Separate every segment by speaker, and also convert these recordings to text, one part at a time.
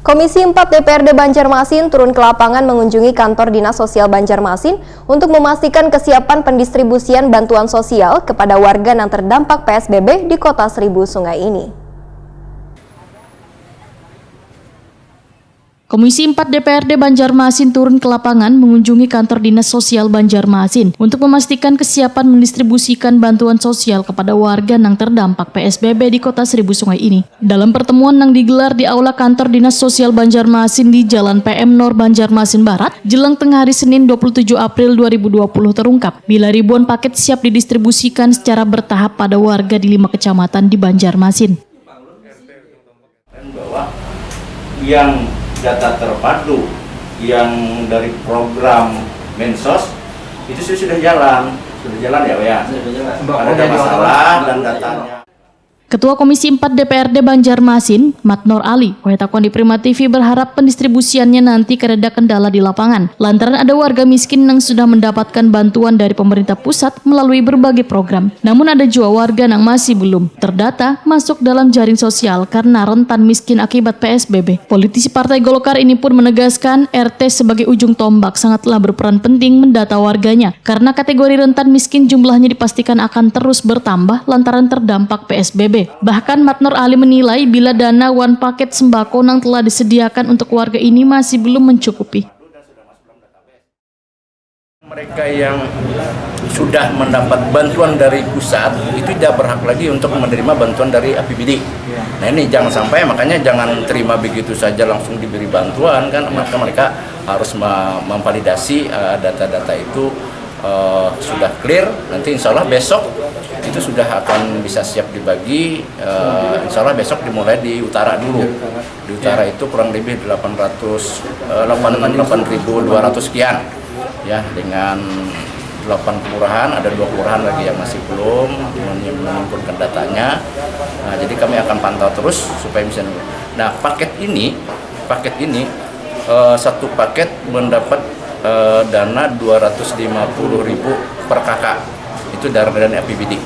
Speaker 1: Komisi 4 DPRD Banjarmasin turun ke lapangan mengunjungi kantor Dinas Sosial Banjarmasin untuk memastikan kesiapan pendistribusian bantuan sosial kepada warga yang terdampak PSBB di Kota Seribu Sungai ini.
Speaker 2: Komisi 4 DPRD Banjarmasin turun ke lapangan mengunjungi kantor Dinas Sosial Banjarmasin untuk memastikan kesiapan mendistribusikan bantuan sosial kepada warga yang terdampak PSBB di Kota Seribu Sungai ini. Dalam pertemuan yang digelar di Aula Kantor Dinas Sosial Banjarmasin di Jalan PM Nor Banjarmasin Barat, jelang tengah hari Senin 27 April 2020 terungkap bila ribuan paket siap didistribusikan secara bertahap pada warga di 5 kecamatan di Banjarmasin.
Speaker 3: Bahwa yang data terpadu yang dari program Mensos itu sudah jalan ya Pak ya. Ada masalah dan datanya.
Speaker 2: Ketua Komisi 4 DPRD Banjarmasin, Matnor Ali, Wahetakuan di Prima TV berharap pendistribusiannya nanti kereda kendala di lapangan, lantaran ada warga miskin yang sudah mendapatkan bantuan dari pemerintah pusat melalui berbagai program. Namun ada juga warga yang masih belum terdata masuk dalam jaring sosial karena rentan miskin akibat PSBB. Politisi Partai Golkar ini pun menegaskan RT sebagai ujung tombak sangatlah berperan penting mendata warganya, karena kategori rentan miskin jumlahnya dipastikan akan terus bertambah lantaran terdampak PSBB. Bahkan Matnor Ali menilai bila dana one paket sembako yang telah disediakan untuk warga ini masih belum mencukupi.
Speaker 3: Mereka yang sudah mendapat bantuan dari pusat itu tidak berhak lagi untuk menerima bantuan dari APBD. Nah ini jangan sampai, makanya jangan terima begitu saja langsung diberi bantuan kan, maka mereka harus memvalidasi data-data itu sudah clear. Nanti insya Allah besok itu sudah akan bisa siap dibagi. Insya Allah besok dimulai di utara dulu. Di utara itu kurang lebih 8.200 sekian ya, dengan 8 kelurahan, ada 2 kelurahan lagi yang masih belum mengumpulkan datanya. Nah, jadi kami akan pantau terus supaya bisa. Nah, paket ini satu paket mendapat dana 250.000 per kakak, itu dari dana APBD.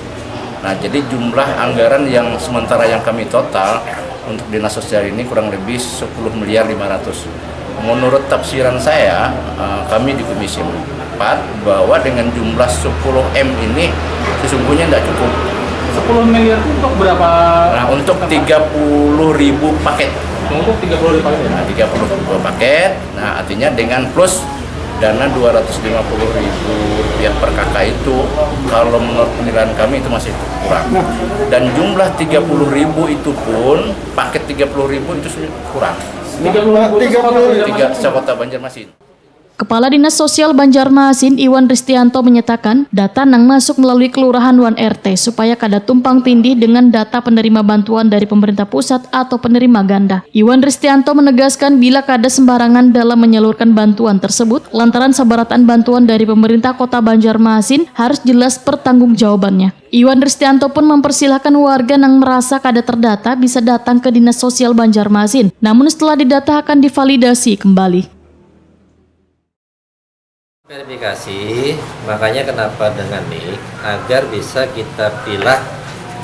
Speaker 3: Nah, jadi jumlah anggaran yang sementara yang kami total untuk dinas sosial ini kurang lebih 10.500.000. Menurut tafsiran saya, kami di Komisi 4 bahwa dengan jumlah 10M ini sesungguhnya tidak cukup.
Speaker 4: 10 miliar untuk berapa?
Speaker 3: Nah, untuk 30.000 paket.
Speaker 4: Untuk 30.000 paket ya?
Speaker 3: Nah, 30.000 paket. Nah, artinya dengan plus dana 250.000 rupiah per kakak itu, kalau menurut penilaian kami itu masih kurang. Dan jumlah 30.000 itu pun, paket 30.000 itu sudah kurang. 3 Kota Banjarmasin.
Speaker 2: Kepala Dinas Sosial Banjarmasin Iwan Ristianto menyatakan data yang masuk melalui kelurahan wan RT supaya kada tumpang tindih dengan data penerima bantuan dari pemerintah pusat atau penerima ganda. Iwan Ristianto menegaskan bila kada sembarangan dalam menyalurkan bantuan tersebut, lantaran sabaratan bantuan dari pemerintah Kota Banjarmasin harus jelas pertanggungjawabannya. Iwan Ristianto pun mempersilahkan warga yang merasa kada terdata bisa datang ke Dinas Sosial Banjarmasin, namun setelah didata akan divalidasi kembali.
Speaker 5: Verifikasi, makanya kenapa dengan NIK agar bisa kita pilah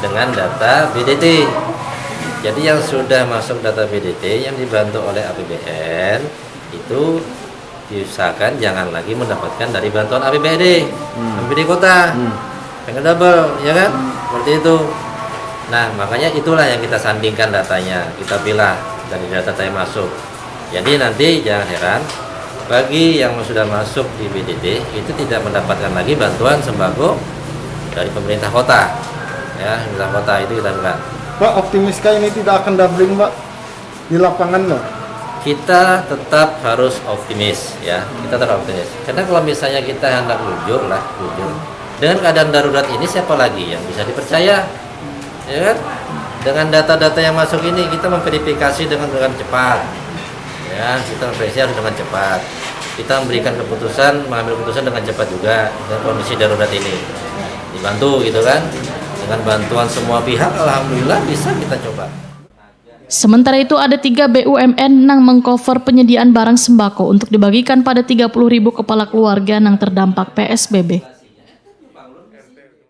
Speaker 5: dengan data BDT. Jadi yang sudah masuk data BDT yang dibantu oleh APBN itu diusahakan jangan lagi mendapatkan dari bantuan APBD, APBD kota, pengen double, ya kan? Seperti itu. Nah, makanya itulah yang kita sandingkan datanya, kita pilah dari data yang masuk. Jadi nanti jangan heran, bagi yang sudah masuk di BDT itu tidak mendapatkan lagi bantuan sembako dari pemerintah kota, ya, pemerintah kota itu kita bukan.
Speaker 6: Pak, optimiskah ini tidak akan doubling, Pak, di lapangan, Pak?
Speaker 5: Kita tetap harus optimis, ya, kita tetap optimis. Karena kalau misalnya kita hendak jujur dengan keadaan darurat ini siapa lagi yang bisa dipercaya, ya kan? Dengan data-data yang masuk ini kita memverifikasi dengan cepat. Ya, kita memverifikasi harus dengan cepat. Kita memberikan keputusan, mengambil keputusan dengan cepat juga dengan kondisi darurat ini. Dibantu gitu kan, dengan bantuan semua pihak, alhamdulillah bisa kita coba.
Speaker 2: Sementara itu ada 3 BUMN yang mengcover penyediaan barang sembako untuk dibagikan pada 30.000 kepala keluarga yang terdampak PSBB.